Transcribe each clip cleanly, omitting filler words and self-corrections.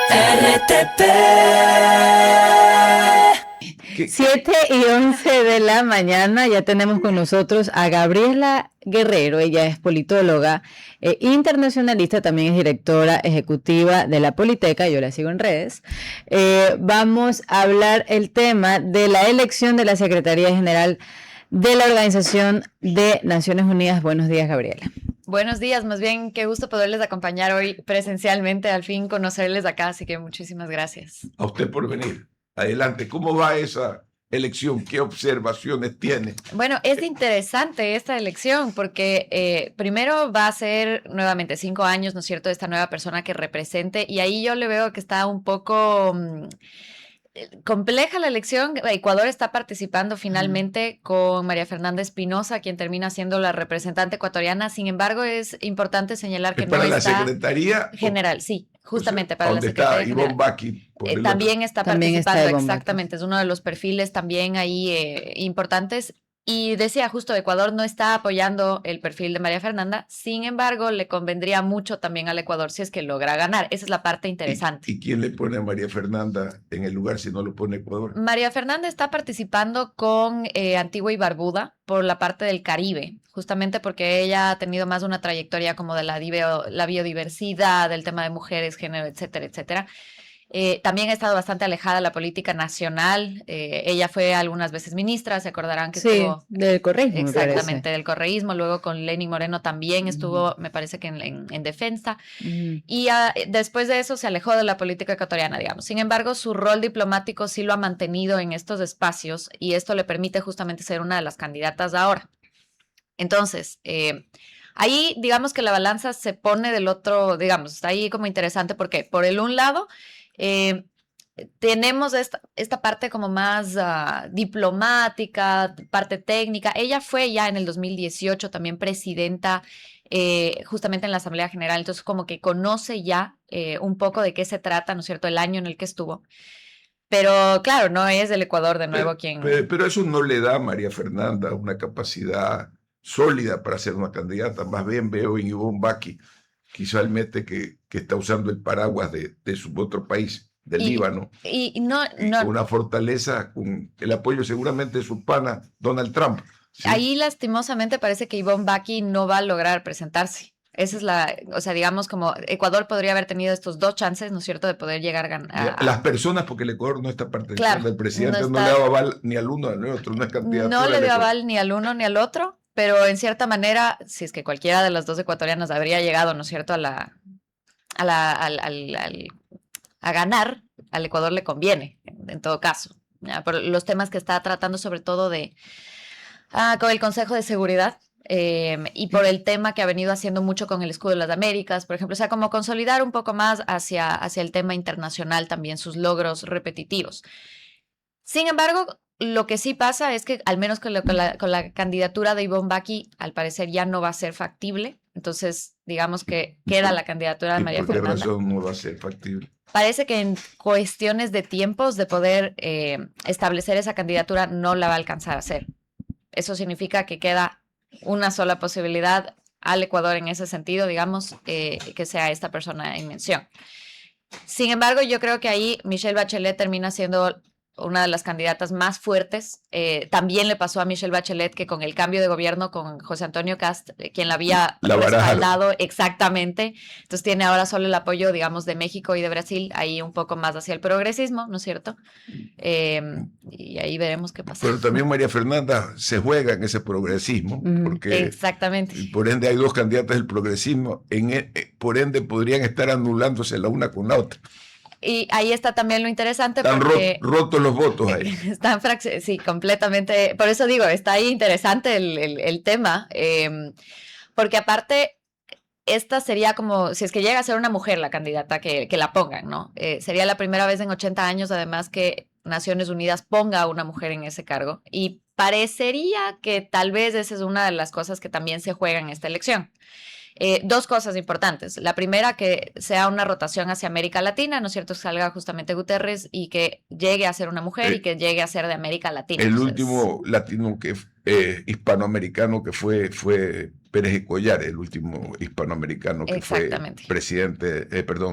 RTP. 7:11 de la mañana, ya tenemos con nosotros a Gabriela Guerrero. Ella es politóloga internacionalista, también es directora ejecutiva de la Politeca, yo la sigo en redes. Vamos a hablar el tema de la elección de la Secretaría General de la Organización de Naciones Unidas. Buenos días, Gabriela. Buenos días, más bien qué gusto poderles acompañar hoy presencialmente, al fin conocerles acá, así que muchísimas gracias. A usted por venir. Adelante, ¿cómo va esa elección? ¿Qué observaciones tiene? Bueno, es interesante esta elección porque primero va a ser nuevamente 5 años, ¿no es cierto?, de esta nueva persona que represente, y ahí yo le veo que está un poco compleja la elección. Ecuador está participando finalmente con María Fernanda Espinosa, quien termina siendo la representante ecuatoriana. Sin embargo, es importante señalar que para no la está Secretaría General, sí, justamente, o sea, para la Secretaría está General. Ivonne Bacchi, También está También está participando, Ivonne exactamente, es uno de los perfiles también ahí importantes. Y decía justo, Ecuador no está apoyando el perfil de María Fernanda, sin embargo, le convendría mucho también al Ecuador si es que logra ganar. Esa es la parte interesante. ¿Y quién le pone a María Fernanda en el lugar si no lo pone Ecuador? María Fernanda está participando con Antigua y Barbuda por la parte del Caribe, justamente porque ella ha tenido más una trayectoria como de la biodiversidad, del tema de mujeres, género, etcétera, etcétera. También ha estado bastante alejada de la política nacional. Ella fue algunas veces ministra, se acordarán que estuvo del correísmo, exactamente, del correísmo. Luego con Lenín Moreno también estuvo, me parece que en defensa. Y después de eso se alejó de la política ecuatoriana, digamos. Sin embargo, su rol diplomático sí lo ha mantenido en estos espacios y esto le permite justamente ser una de las candidatas ahora. Entonces, ahí digamos que la balanza se pone del otro, digamos, está ahí como interesante porque por el un lado tenemos esta parte como más diplomática, parte técnica. Ella fue ya en el 2018 también presidenta justamente en la Asamblea General, entonces como que conoce ya un poco de qué se trata, ¿no es cierto?, el año en el que estuvo. Pero claro, no es el Ecuador de nuevo quien... Pero eso no le da a María Fernanda una capacidad sólida para ser una candidata. Más bien veo en Ivonne Bacchi quizá el mete que está usando el paraguas de su otro país, del Líbano, y con una fortaleza, con el apoyo seguramente de su pana Donald Trump. ¿Sí? Ahí lastimosamente parece que Ivonne Bacchi no va a lograr presentarse. Esa es o sea, digamos como Ecuador podría haber tenido estos 2 chances, ¿no es cierto?, de poder llegar a ganar. Las personas, porque el Ecuador no está participando, claro, el presidente no le da aval ni al uno ni al otro, no es candidatura. No le dio aval ni al uno ni al otro, pero en cierta manera, si es que cualquiera de las 2 ecuatorianas habría llegado, ¿no es cierto?, a ganar, al Ecuador le conviene, en todo caso, ¿ya? Por los temas que está tratando, sobre todo con el Consejo de Seguridad, y por el tema que ha venido haciendo mucho con el Escudo de las Américas, por ejemplo, o sea, como consolidar un poco más hacia el tema internacional también sus logros repetitivos. Sin embargo, lo que sí pasa es que al menos con la candidatura de Ivonne Bacchi, al parecer ya no va a ser factible. Entonces, digamos que queda la candidatura de María Fernanda. ¿Por qué razón no va a ser factible? Parece que en cuestiones de tiempos de poder establecer esa candidatura no la va a alcanzar a hacer. Eso significa que queda una sola posibilidad al Ecuador en ese sentido, digamos, que sea esta persona en mención. Sin embargo, yo creo que ahí Michelle Bachelet termina siendo una de las candidatas más fuertes. También le pasó a Michelle Bachelet que con el cambio de gobierno con José Antonio Kast, quien la había respaldado exactamente, entonces tiene ahora solo el apoyo, digamos, de México y de Brasil, ahí un poco más hacia el progresismo, ¿no es cierto? Y ahí veremos qué pasa. Pero también María Fernanda se juega en ese progresismo, porque exactamente. Por ende hay 2 candidatas del progresismo, por ende podrían estar anulándose la una con la otra. Y ahí está también lo interesante. Están porque rotos los votos ahí. Están sí, completamente. Por eso digo, está ahí interesante el tema. Porque aparte, esta sería como, si es que llega a ser una mujer la candidata que la pongan, ¿no? Sería la primera vez en 80 años, además, que Naciones Unidas ponga a una mujer en ese cargo. Y parecería que tal vez esa es una de las cosas que también se juega en esta elección. 2 cosas importantes. La primera, que sea una rotación hacia América Latina, ¿no es cierto? Que salga justamente Guterres y que llegue a ser una mujer y que llegue a ser de América Latina. El último latino hispanoamericano que fue Pérez Escollar, el último hispanoamericano que fue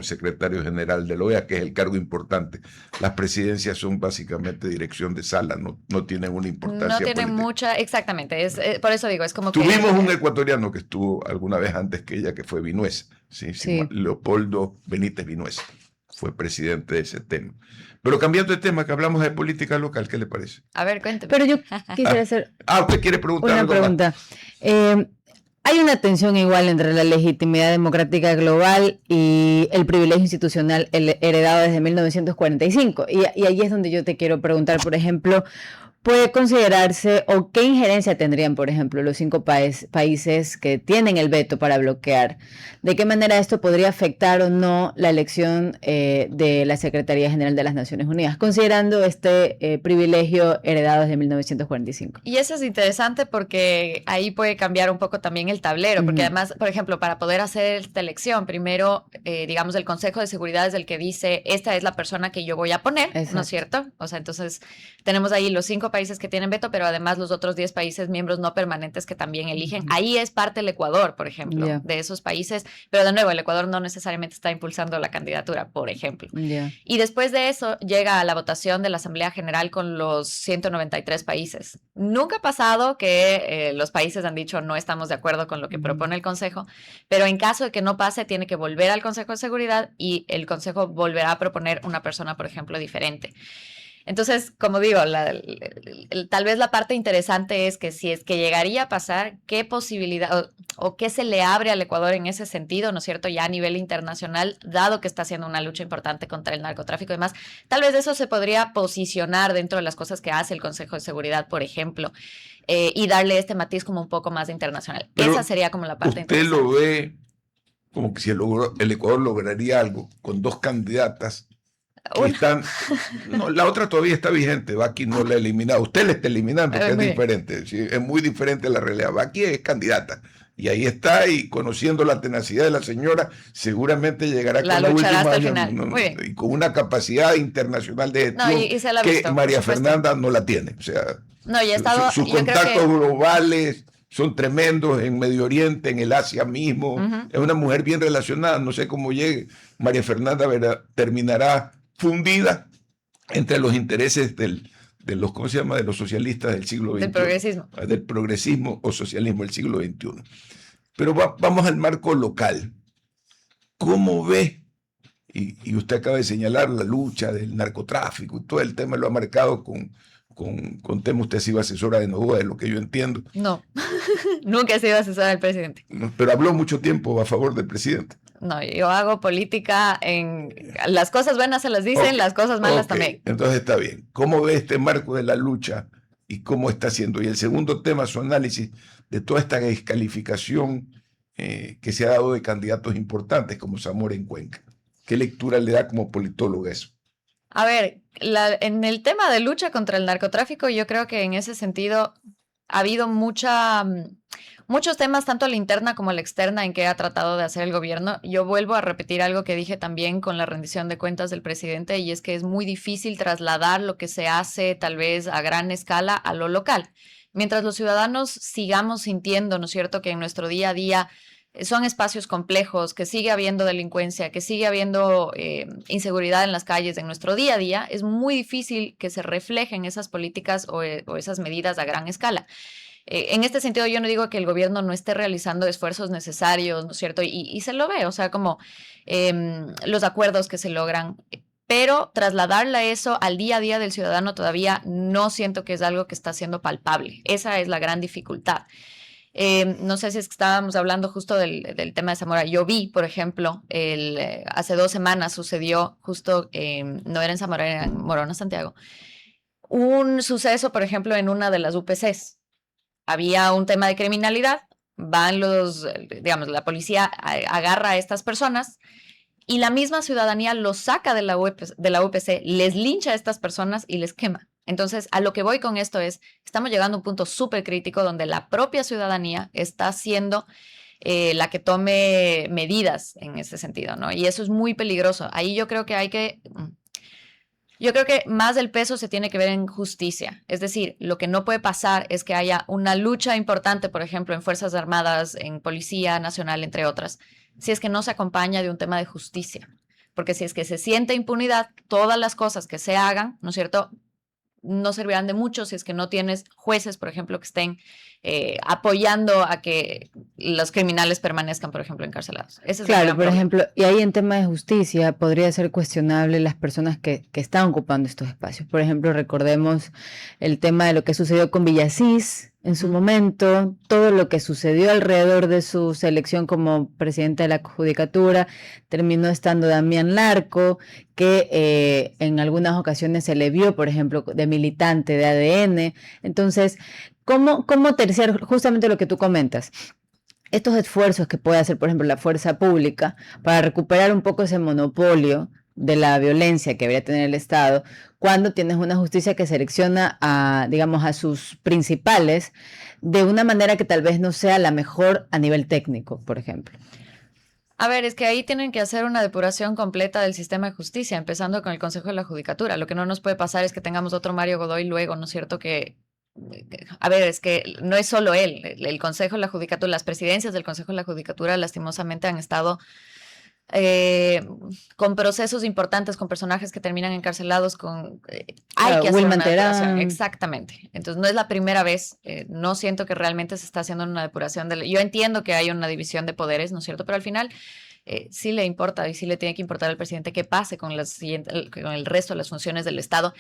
secretario general de la OEA, que es el cargo importante. Las presidencias son básicamente dirección de sala, no tienen una importancia No tienen política. mucha, exactamente, por eso digo, es como Tuvimos un ecuatoriano que estuvo alguna vez antes que ella, que fue Vinuesa, Sí. Leopoldo Benítez Vinuesa, fue presidente de ese tema. Pero cambiando de tema, que hablamos de política local, ¿qué le parece? A ver, cuénteme. Pero yo quisiera hacer ¿Usted quiere preguntar una algo más? pregunta. Hay una tensión igual entre la legitimidad democrática global y el privilegio institucional heredado desde 1945. Y ahí es donde yo te quiero preguntar, por ejemplo, ¿puede considerarse o qué injerencia tendrían, por ejemplo, los 5 países que tienen el veto para bloquear? ¿De qué manera esto podría afectar o no la elección de la Secretaría General de las Naciones Unidas, considerando este privilegio heredado desde 1945? Y eso es interesante porque ahí puede cambiar un poco también el tablero, porque además, por ejemplo, para poder hacer esta elección, primero, digamos, el Consejo de Seguridad es el que dice, esta es la persona que yo voy a poner, ¿no es cierto? O sea, entonces tenemos ahí los 5 países que tienen veto, pero además los otros 10 países miembros no permanentes que también eligen. Ahí es parte el Ecuador, por ejemplo, de esos países, pero de nuevo, el Ecuador no necesariamente está impulsando la candidatura, por ejemplo. Y después de eso llega a la votación de la Asamblea General con los 193 países. Nunca ha pasado que los países han dicho no estamos de acuerdo con lo que propone el Consejo, pero en caso de que no pase, tiene que volver al Consejo de Seguridad y el Consejo volverá a proponer una persona, por ejemplo, diferente. Entonces, como digo, tal vez la parte interesante es que si es que llegaría a pasar, qué posibilidad o qué se le abre al Ecuador en ese sentido, ¿no es cierto? Ya a nivel internacional, dado que está haciendo una lucha importante contra el narcotráfico y demás, tal vez eso se podría posicionar dentro de las cosas que hace el Consejo de Seguridad, por ejemplo, y darle este matiz como un poco más internacional. Pero esa sería como la parte interesante. ¿Usted lo ve como que si el Ecuador lograría algo con 2 candidatas? No, la otra todavía está vigente, Baki no la ha eliminado, usted la está eliminando, que es diferente, ¿sí? Es muy diferente la realidad. Baki es candidata y ahí está, y conociendo la tenacidad de la señora, seguramente llegará con los últimos años y con una capacidad internacional de gestión que María Fernanda no la tiene. O sea, sus contactos globales son tremendos en Medio Oriente, en el Asia mismo. Es una mujer bien relacionada, no sé cómo llegue. María Fernanda terminará fundida entre los intereses de los, ¿cómo se llama?, de los socialistas del siglo XXI. Del progresismo o socialismo del siglo XXI. Pero vamos al marco local. ¿Cómo ve? Y usted acaba de señalar la lucha del narcotráfico y todo el tema lo ha marcado con tema. Usted ha sido asesora de Novoa, de lo que yo entiendo. No, nunca he sido asesora del presidente. Pero habló mucho tiempo a favor del presidente. No, yo hago política las cosas buenas se las dicen, las cosas malas también. Entonces está bien. ¿Cómo ve este marco de la lucha y cómo está haciendo? Y el segundo tema, su análisis de toda esta descalificación que se ha dado de candidatos importantes como Zamora en Cuenca. ¿Qué lectura le da como politóloga eso? A ver, en el tema de lucha contra el narcotráfico, yo creo que en ese sentido ha habido muchos temas, tanto a la interna como a la externa, en que ha tratado de hacer el gobierno. Yo vuelvo a repetir algo que dije también con la rendición de cuentas del presidente, y es que es muy difícil trasladar lo que se hace tal vez a gran escala a lo local. Mientras los ciudadanos sigamos sintiendo, ¿no es cierto?, que en nuestro día a día son espacios complejos, que sigue habiendo delincuencia, que sigue habiendo inseguridad en las calles en nuestro día a día, es muy difícil que se reflejen esas políticas o esas medidas a gran escala. En este sentido, yo no digo que el gobierno no esté realizando esfuerzos necesarios, ¿no es cierto? Y se lo ve, o sea, como los acuerdos que se logran, pero trasladarla eso al día a día del ciudadano todavía no siento que es algo que está siendo palpable. Esa es la gran dificultad. No sé si es que estábamos hablando justo del tema de Zamora. Yo vi, por ejemplo, hace 2 semanas sucedió justo, no era en Zamora, era en Morona, Santiago, un suceso, por ejemplo, en una de las UPCs. Había un tema de criminalidad, van la policía agarra a estas personas y la misma ciudadanía los saca de la UPC, les lincha a estas personas y les quema. Entonces, a lo que voy con esto es, estamos llegando a un punto súper crítico donde la propia ciudadanía está siendo la que tome medidas en ese sentido, ¿no? Y eso es muy peligroso. Ahí yo creo que Yo creo que más del peso se tiene que ver en justicia. Es decir, lo que no puede pasar es que haya una lucha importante, por ejemplo, en Fuerzas Armadas, en Policía Nacional, entre otras, si es que no se acompaña de un tema de justicia. Porque si es que se siente impunidad, todas las cosas que se hagan, ¿no es cierto?, no servirán de mucho si es que no tienes jueces, por ejemplo, que estén apoyando a que los criminales permanezcan, por ejemplo, encarcelados. Ese es Claro, el gran por problema. ejemplo, y ahí en tema de justicia podría ser cuestionable las personas que están ocupando estos espacios. Por ejemplo, recordemos el tema de lo que sucedió con Villasís en su momento, todo lo que sucedió alrededor de su selección como presidente de la Judicatura, terminó estando Damián Larco, que en algunas ocasiones se le vio, por ejemplo, de militante de ADN. Entonces, ¿cómo terciar justamente lo que tú comentas? Estos esfuerzos que puede hacer, por ejemplo, la fuerza pública para recuperar un poco ese monopolio de la violencia que debería tener el Estado, cuando tienes una justicia que selecciona a, digamos, a sus principales de una manera que tal vez no sea la mejor a nivel técnico, por ejemplo. A ver, es que ahí tienen que hacer una depuración completa del sistema de justicia, empezando con el Consejo de la Judicatura. Lo que no nos puede pasar es que tengamos otro Mario Godoy luego, ¿no es cierto? A ver, es que no es solo él, el Consejo de la Judicatura, las presidencias del Consejo de la Judicatura lastimosamente han estado con procesos importantes, con personajes que terminan encarcelados, hay que hacer Wilman una depuración, Terán. exactamente. Entonces no es la primera vez, no siento que realmente se está haciendo una depuración. Yo entiendo que hay una división de poderes, ¿no es cierto? Pero al final sí le importa y sí le tiene que importar al presidente qué pase con el resto de las funciones del Estado.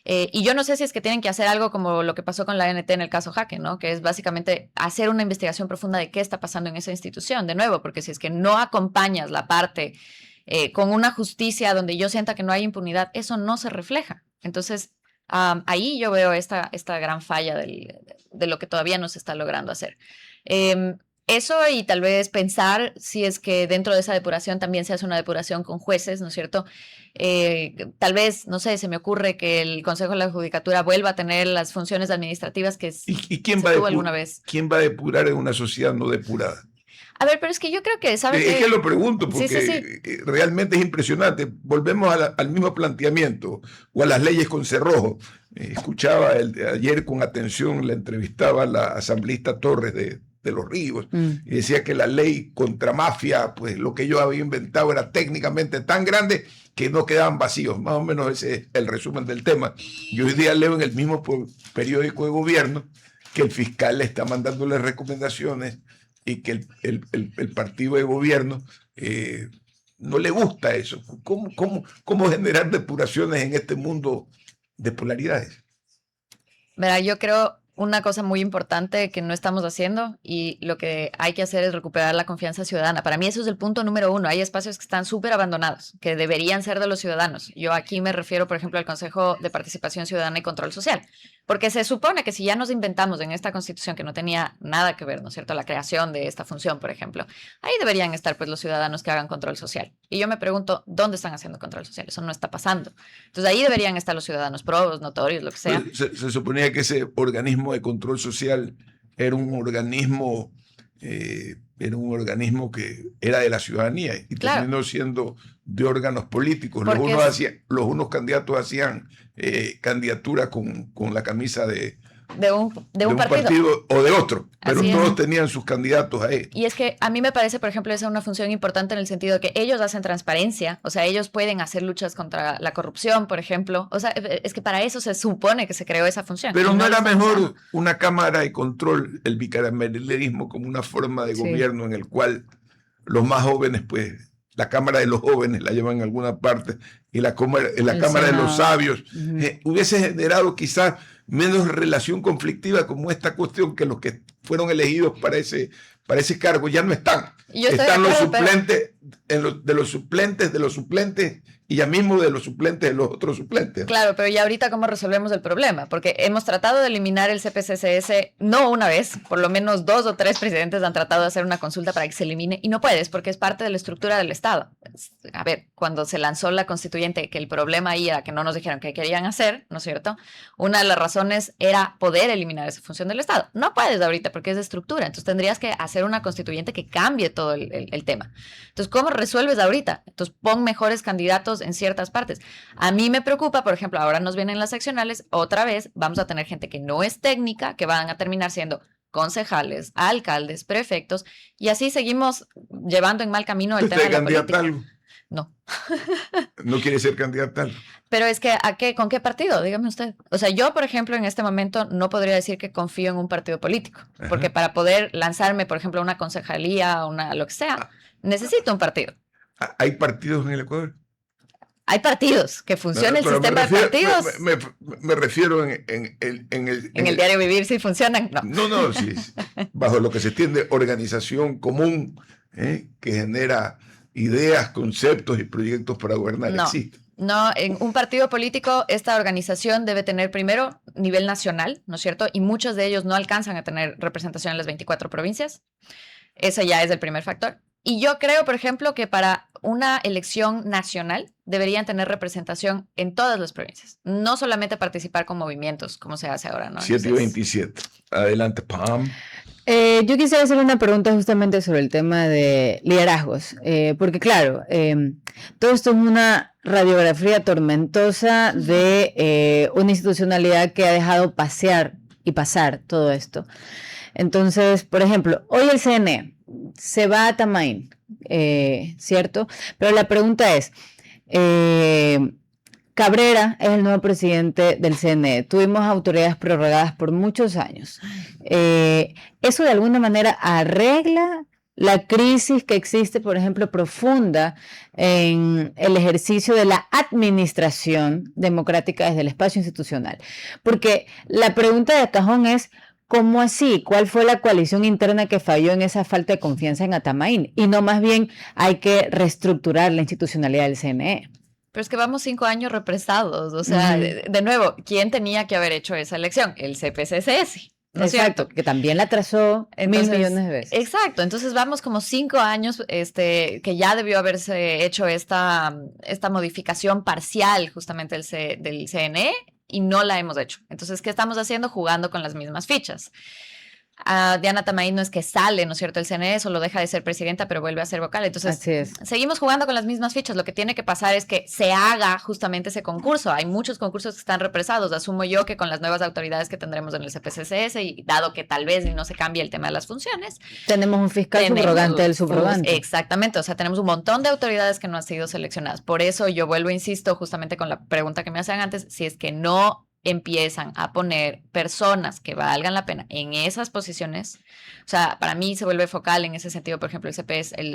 Y yo no sé si es que tienen que hacer algo como lo que pasó con la ANT en el caso Jaque, ¿no? Que es básicamente hacer una investigación profunda de qué está pasando en esa institución, de nuevo, porque si es que no acompañas la parte con una justicia donde yo sienta que no hay impunidad, eso no se refleja. Entonces, ahí yo veo esta gran falla de lo que todavía no se está logrando hacer. Eso y tal vez pensar si es que dentro de esa depuración también se hace una depuración con jueces, ¿no es cierto? Tal vez, no sé, se me ocurre que el Consejo de la Judicatura vuelva a tener las funciones administrativas que ¿Y quién se tuvo alguna vez. quién va a depurar en una sociedad no depurada? A ver, pero es que yo creo que, ¿sabes Es qué? que lo pregunto porque Sí. realmente es impresionante. Volvemos al mismo planteamiento o a las leyes con cerrojo. Escuchaba ayer con atención, la entrevistaba a la asambleísta Torres de Los Ríos y decía que la ley contra mafia, pues lo que yo había inventado era técnicamente tan grande que no quedaban vacíos. Más o menos ese es el resumen del tema. Y hoy día leo en el mismo periódico de gobierno que el fiscal le está mandándole recomendaciones y que el partido de gobierno no le gusta eso. ¿Cómo generar depuraciones en este mundo de polaridades? Verá, yo creo una cosa muy importante que no estamos haciendo y lo que hay que hacer es recuperar la confianza ciudadana. Para mí eso es el punto número uno. Hay espacios que están súper abandonados, que deberían ser de los ciudadanos. Yo aquí me refiero, por ejemplo, al Consejo de Participación Ciudadana y Control Social, porque se supone que si ya nos inventamos en esta Constitución que no tenía nada que ver, ¿no es cierto?, la creación de esta función, por ejemplo, ahí deberían estar pues los ciudadanos que hagan control social. Y yo me pregunto, ¿dónde están haciendo control social? Eso no está pasando. Entonces ahí deberían estar los ciudadanos probos, notorios, lo que sea. Se suponía que ese organismo de control social era un organismo que era de la ciudadanía y Claro. terminó siendo de órganos políticos. Los unos candidatos hacían candidatura con la camisa de un partido o de otro, pero Así todos es. Tenían sus candidatos ahí. Y es que a mí me parece, por ejemplo, esa es una función importante en el sentido de que ellos hacen transparencia, o sea, ellos pueden hacer luchas contra la corrupción, por ejemplo. O sea, es que para eso se supone que se creó esa función. Pero no era mejor usando una cámara de control, el bicameralismo como una forma de gobierno en el cual los más jóvenes, pues, la Cámara de los Jóvenes la llevan en alguna parte y la Cámara de los Sabios, hubiese generado quizás menos relación conflictiva como esta cuestión que los que fueron elegidos para ese cargo ya no están. Están los suplentes, de los suplentes y ya mismo de los suplentes de los otros suplentes. Claro, pero ya ahorita ¿cómo resolvemos el problema? Porque hemos tratado de eliminar el CPCCS no una vez, por lo menos 2 o 3 presidentes han tratado de hacer una consulta para que se elimine y no puedes porque es parte de la estructura del Estado. A ver, cuando se lanzó la constituyente, que el problema ahí era que no nos dijeron qué querían hacer, ¿no es cierto? Una de las razones era poder eliminar esa función del Estado. No puedes ahorita porque es de estructura, entonces tendrías que hacer una constituyente que cambie todo el tema. Entonces, cómo resuelves ahorita? Entonces pon mejores candidatos en ciertas partes. A mí me preocupa, por ejemplo, ahora nos vienen las seccionales, otra vez vamos a tener gente que no es técnica, que van a terminar siendo concejales, alcaldes, prefectos, y así seguimos llevando en mal camino el tema de la política. Algo? No. ¿No quiere ser candidata algo? Pero es que, ¿con qué partido? Dígame usted. O sea, yo, por ejemplo, en este momento no podría decir que confío en un partido político, porque para poder lanzarme, por ejemplo, a una concejalía, lo que sea, necesito un partido. ¿Hay partidos en el Ecuador? Hay partidos que funciona el sistema de partidos. Me refiero en el diario vivir, si funcionan. No, sí, bajo lo que se entiende organización común, que genera ideas, conceptos y proyectos para gobernar. Existe. No, en un partido político, esta organización debe tener primero nivel nacional, ¿no es cierto? Y muchos de ellos no alcanzan a tener representación en las 24 provincias. Ese ya es el primer factor. Y yo creo, por ejemplo, que para una elección nacional deberían tener representación en todas las provincias, no solamente participar con movimientos, como se hace ahora, ¿no? 7:27. Adelante, Pam. Yo quisiera hacer una pregunta justamente sobre el tema de liderazgos, porque claro, todo esto es una radiografía tormentosa de una institucionalidad que ha dejado pasear y pasar todo esto. Entonces, por ejemplo, hoy el CNE se va a Tamain, ¿cierto? Pero la pregunta es, Cabrera es el nuevo presidente del CNE. Tuvimos autoridades prorrogadas por muchos años. ¿Eso de alguna manera arregla la crisis que existe, por ejemplo, profunda en el ejercicio de la administración democrática desde el espacio institucional? Porque la pregunta de cajón es, ¿cómo así? ¿Cuál fue la coalición interna que falló en esa falta de confianza en Atamaín? Y no más bien hay que reestructurar la institucionalidad del CNE. Pero es que vamos 5 años represados. O sea, de nuevo, ¿quién tenía que haber hecho esa elección? El CPCCS. ¿No es cierto? Que también la atrasó 1.000 millones de veces. Exacto, entonces vamos como 5 años que ya debió haberse hecho esta modificación parcial justamente del CNE y no la hemos hecho. Entonces, ¿qué estamos haciendo? Jugando con las mismas fichas. Diana Tamaín no es que sale, ¿no es cierto? El CNE solo deja de ser presidenta, pero vuelve a ser vocal. Entonces, seguimos jugando con las mismas fichas. Lo que tiene que pasar es que se haga justamente ese concurso. Hay muchos concursos que están represados. Asumo yo que con las nuevas autoridades que tendremos en el CPCCS y dado que tal vez no se cambie el tema de las funciones. Tenemos un fiscal subrogante del subrogante. Exactamente. O sea, tenemos un montón de autoridades que no han sido seleccionadas. Por eso yo vuelvo, insisto, justamente con la pregunta que me hacían antes, si es que no empiezan a poner personas que valgan la pena en esas posiciones, o sea, para mí se vuelve focal en ese sentido, por ejemplo, el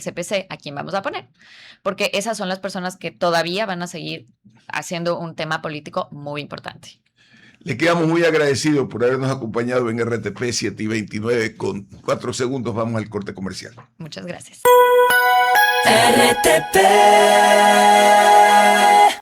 CPC, ¿a quién vamos a poner? Porque esas son las personas que todavía van a seguir haciendo un tema político muy importante. Le quedamos muy agradecidos por habernos acompañado en RTP 7:29. Con 4 segundos vamos al corte comercial. Muchas gracias. RTP